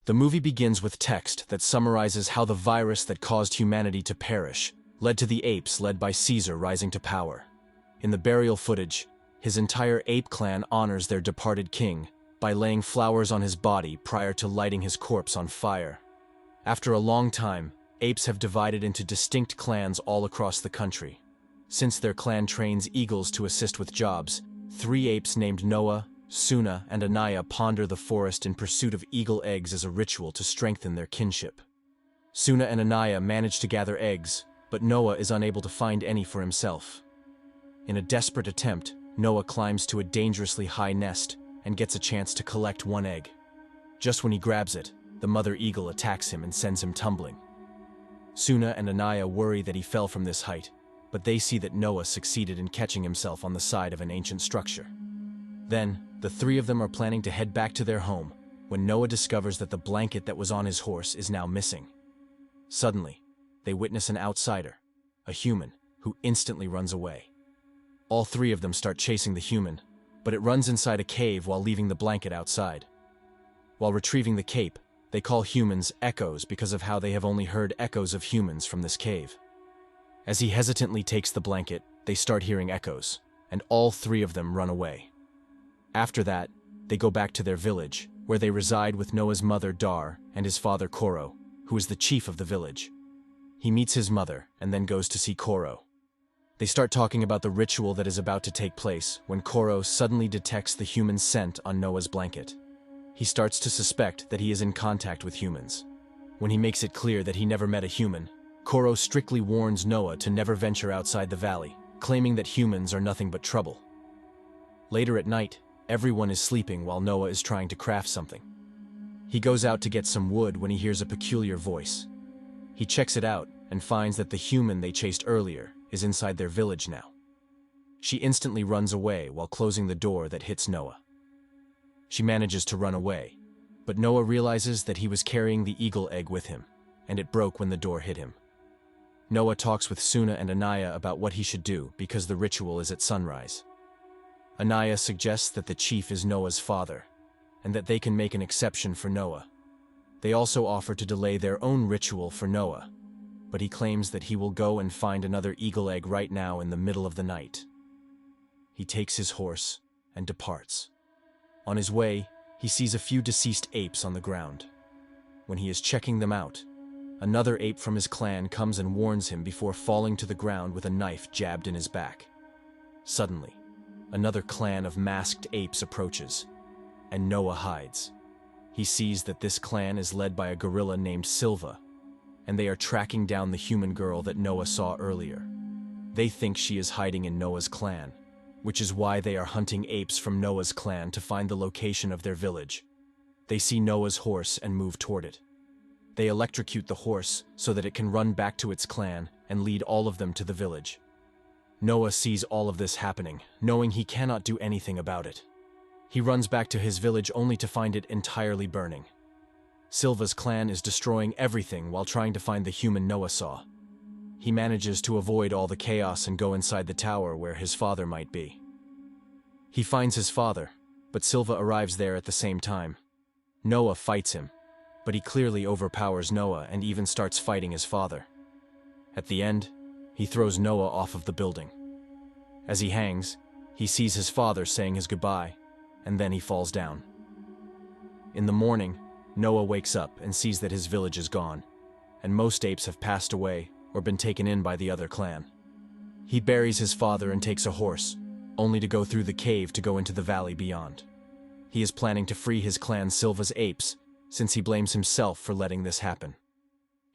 The movie begins with text that summarizes how the virus that caused humanity to perish led to the apes led by Caesar rising to power. In the burial footage, his entire ape clan honors their departed king by laying flowers on his body prior to lighting his corpse on fire. After a long time, apes have divided into distinct clans all across the country. Since their clan trains eagles to assist with jobs, 3 apes named Noah, Suna, and Anaya ponder the forest in pursuit of eagle eggs as a ritual to strengthen their kinship. Suna and Anaya manage to gather eggs, but Noah is unable to find any for himself. In a desperate attempt, Noah climbs to a dangerously high nest and gets a chance to collect 1 egg. Just when he grabs it, the mother eagle attacks him and sends him tumbling. Suna and Anaya worry that he fell from this height, but they see that Noah succeeded in catching himself on the side of an ancient structure. Then, the 3 of them are planning to head back to their home when Noah discovers that the blanket that was on his horse is now missing. Suddenly, they witness an outsider, a human, who instantly runs away. All 3 of them start chasing the human, but it runs inside a cave while leaving the blanket outside. While retrieving the cape, they call humans echoes because of how they have only heard echoes of humans from this cave. As he hesitantly takes the blanket, they start hearing echoes, and all 3 of them run away. After that, they go back to their village, where they reside with Noah's mother Dar and his father Koro, who is the chief of the village. He meets his mother and then goes to see Koro. They start talking about the ritual that is about to take place when Koro suddenly detects the human scent on Noah's blanket. He starts to suspect that he is in contact with humans. When he makes it clear that he never met a human, Koro strictly warns Noah to never venture outside the valley, claiming that humans are nothing but trouble. Later at night, everyone is sleeping while Noah is trying to craft something. He goes out to get some wood when he hears a peculiar voice. He checks it out and finds that the human they chased earlier is inside their village now. She instantly runs away while closing the door that hits Noah. She manages to run away, but Noah realizes that he was carrying the eagle egg with him, and it broke when the door hit him. Noah talks with Suna and Anaya about what he should do because the ritual is at sunrise. Anaya suggests that the chief is Noah's father, and that they can make an exception for Noah. They also offer to delay their own ritual for Noah, but he claims that he will go and find another eagle egg right now in the middle of the night. He takes his horse and departs. On his way, he sees a few deceased apes on the ground. When he is checking them out, another ape from his clan comes and warns him before falling to the ground with a knife jabbed in his back. Suddenly, another clan of masked apes approaches, and Noah hides. He sees that this clan is led by a gorilla named Silva, and they are tracking down the human girl that Noah saw earlier. They think she is hiding in Noah's clan, which is why they are hunting apes from Noah's clan to find the location of their village. They see Noah's horse and move toward it. They electrocute the horse so that it can run back to its clan and lead all of them to the village. Noah sees all of this happening, knowing he cannot do anything about it. He runs back to his village only to find it entirely burning. Silva's clan is destroying everything while trying to find the human Noah saw. He manages to avoid all the chaos and go inside the tower where his father might be. He finds his father, but Silva arrives there at the same time. Noah fights him, but he clearly overpowers Noah and even starts fighting his father. At the end, he throws Noah off of the building. As he hangs, he sees his father saying his goodbye, and then he falls down. In the morning, Noah wakes up and sees that his village is gone, and most apes have passed away or been taken in by the other clan. He buries his father and takes a horse, only to go through the cave to go into the valley beyond. He is planning to free his clan Silva's apes, since he blames himself for letting this happen.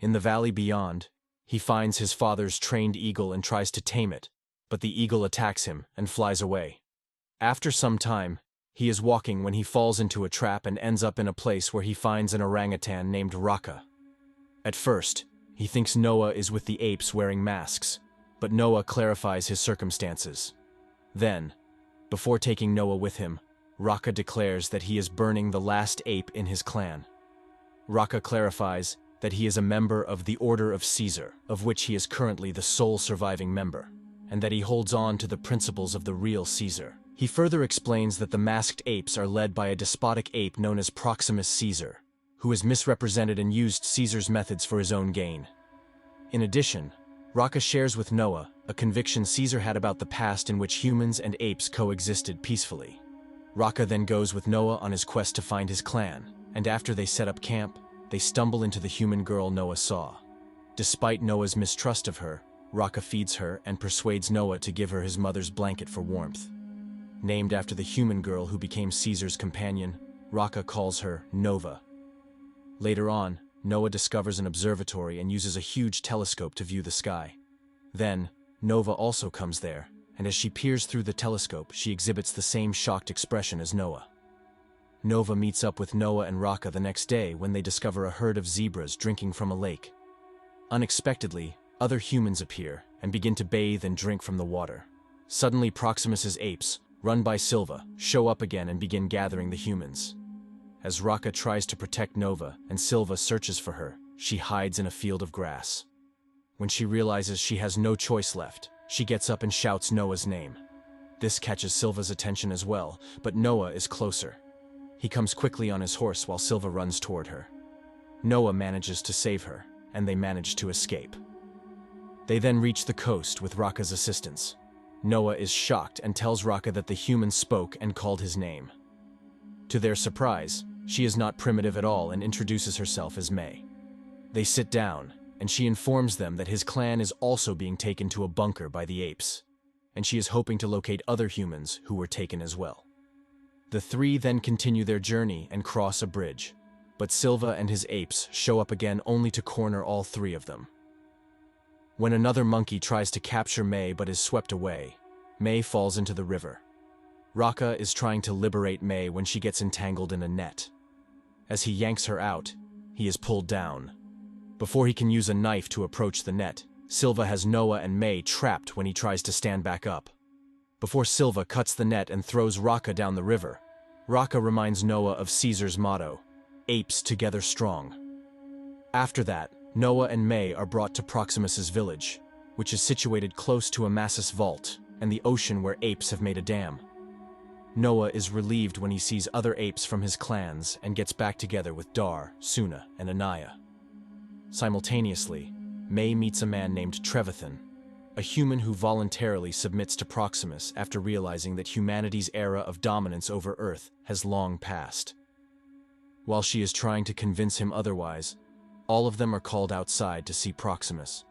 In the valley beyond, he finds his father's trained eagle and tries to tame it, but the eagle attacks him and flies away. After some time, he is walking when he falls into a trap and ends up in a place where he finds an orangutan named Raka. At first, he thinks Noah is with the apes wearing masks, but Noah clarifies his circumstances. Then, before taking Noah with him, Raka declares that he is burning the last ape in his clan. Raka clarifies that he is a member of the Order of Caesar, of which he is currently the sole surviving member, and that he holds on to the principles of the real Caesar. He further explains that the masked apes are led by a despotic ape known as Proximus Caesar, who has misrepresented and used Caesar's methods for his own gain. In addition, Rocca shares with Noah a conviction Caesar had about the past in which humans and apes coexisted peacefully. Rocca then goes with Noah on his quest to find his clan, and after they set up camp, they stumble into the human girl Noah saw. Despite Noah's mistrust of her, Rocca feeds her and persuades Noah to give her his mother's blanket for warmth. Named after the human girl who became Caesar's companion, Rocca calls her Nova. Later on, Noah discovers an observatory and uses a huge telescope to view the sky. Then, Nova also comes there, and as she peers through the telescope, she exhibits the same shocked expression as Noah. Nova meets up with Noah and Rocca the next day when they discover a herd of zebras drinking from a lake. Unexpectedly, other humans appear and begin to bathe and drink from the water. Suddenly, Proximus's apes, run by Silva, show up again and begin gathering the humans. As Rocca tries to protect Nova and Silva searches for her, she hides in a field of grass. When she realizes she has no choice left, she gets up and shouts Noah's name. This catches Silva's attention as well, but Noah is closer. He comes quickly on his horse while Silva runs toward her. Noah manages to save her, and they manage to escape. They then reach the coast with Rocca's assistance. Noah is shocked and tells Rocca that the humans spoke and called his name. To their surprise, she is not primitive at all and introduces herself as May. They sit down, and she informs them that his clan is also being taken to a bunker by the apes, and she is hoping to locate other humans who were taken as well. The three then continue their journey and cross a bridge, but Silva and his apes show up again only to corner all three of them. When another monkey tries to capture May but is swept away, May falls into the river. Rocca is trying to liberate May when she gets entangled in a net. As he yanks her out, he is pulled down. Before he can use a knife to approach the net, Silva has Noah and May trapped when he tries to stand back up. Before Silva cuts the net and throws Rocca down the river, Rocca reminds Noah of Caesar's motto, "Apes together strong." After that, Noah and May are brought to Proximus's village, which is situated close to a massive vault and the ocean where apes have made a dam. Noah is relieved when he sees other apes from his clans and gets back together with Dar, Suna, and Anaya. Simultaneously, May meets a man named Trevathan, a human who voluntarily submits to Proximus after realizing that humanity's era of dominance over Earth has long passed. While she is trying to convince him otherwise, all of them are called outside to see Proximus.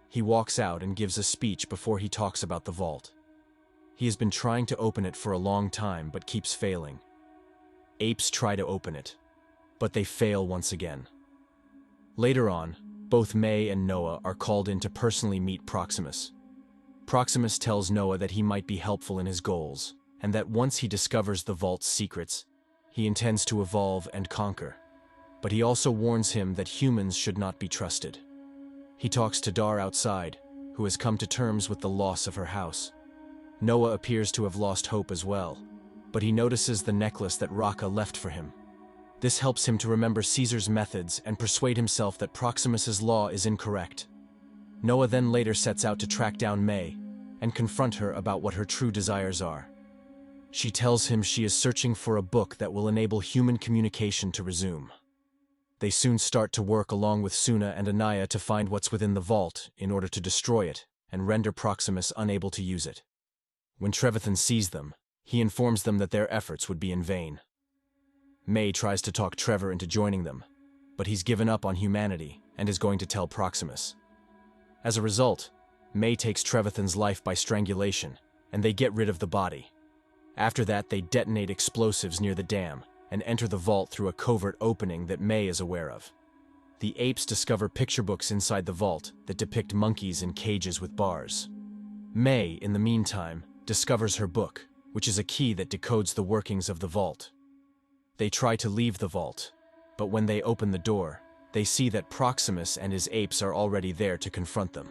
He walks out and gives a speech before he talks about the vault. He has been trying to open it for a long time but keeps failing. Apes try to open it, but they fail once again. Later on, both May and Noah are called in to personally meet Proximus. Proximus tells Noah that he might be helpful in his goals, and that once he discovers the vault's secrets, he intends to evolve and conquer. But he also warns him that humans should not be trusted. He talks to Dar outside, who has come to terms with the loss of her house. Noah appears to have lost hope as well, but he notices the necklace that Rocca left for him. This helps him to remember Caesar's methods and persuade himself that Proximus's law is incorrect. Noah then later sets out to track down May and confront her about what her true desires are. She tells him she is searching for a book that will enable human communication to resume. They soon start to work along with Suna and Anaya to find what's within the vault in order to destroy it and render Proximus unable to use it. When Trevathan sees them, he informs them that their efforts would be in vain. May tries to talk Trevor into joining them, but he's given up on humanity and is going to tell Proximus. As a result, May takes Trevathan's life by strangulation, and they get rid of the body. After that, they detonate explosives near the dam and enter the vault through a covert opening that May is aware of. The apes discover picture books inside the vault that depict monkeys in cages with bars. May, in the meantime, discovers her book, which is a key that decodes the workings of the vault. They try to leave the vault, but when they open the door, they see that Proximus and his apes are already there to confront them.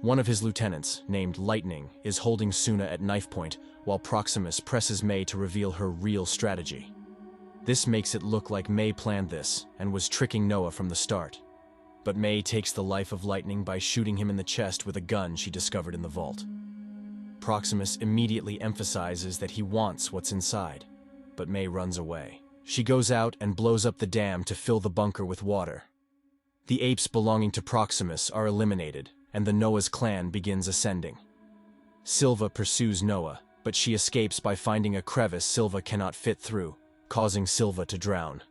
One of his lieutenants, named Lightning, is holding Suna at knife point while Proximus presses May to reveal her real strategy. This makes it look like May planned this and was tricking Noah from the start. But May takes the life of Lightning by shooting him in the chest with a gun she discovered in the vault. Proximus immediately emphasizes that he wants what's inside, but May runs away. She goes out and blows up the dam to fill the bunker with water. The apes belonging to Proximus are eliminated, and the Noah's clan begins ascending. Silva pursues Noah, but she escapes by finding a crevice Silva cannot fit through, causing Silva to drown.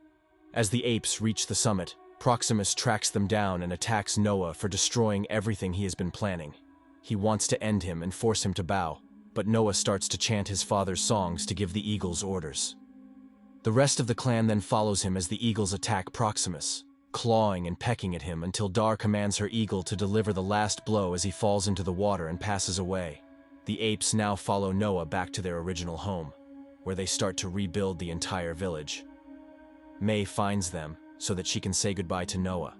As the apes reach the summit, Proximus tracks them down and attacks Noah for destroying everything he has been planning. He wants to end him and force him to bow, but Noah starts to chant his father's songs to give the eagles orders. The rest of the clan then follows him as the eagles attack Proximus, clawing and pecking at him until Dar commands her eagle to deliver the last blow as he falls into the water and passes away. The apes now follow Noah back to their original home, where they start to rebuild the entire village. May finds them so that she can say goodbye to Noah,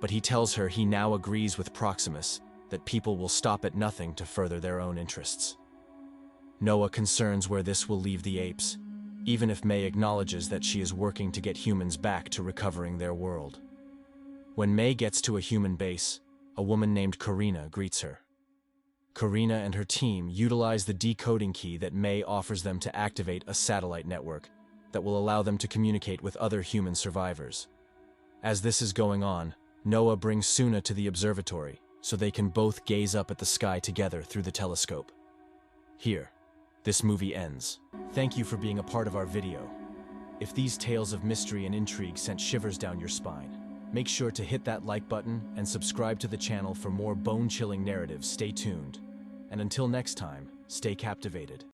but he tells her he now agrees with Proximus that people will stop at nothing to further their own interests. Noah concerns where this will leave the apes, even if May acknowledges that she is working to get humans back to recovering their world. When May gets to a human base, a woman named Karina greets her. Karina and her team utilize the decoding key that May offers them to activate a satellite network that will allow them to communicate with other human survivors. As this is going on, Noah brings Suna to the observatory so they can both gaze up at the sky together through the telescope. Here, this movie ends. Thank you for being a part of our video. If these tales of mystery and intrigue sent shivers down your spine, make sure to hit that like button and subscribe to the channel for more bone-chilling narratives. Stay tuned. And until next time, stay captivated.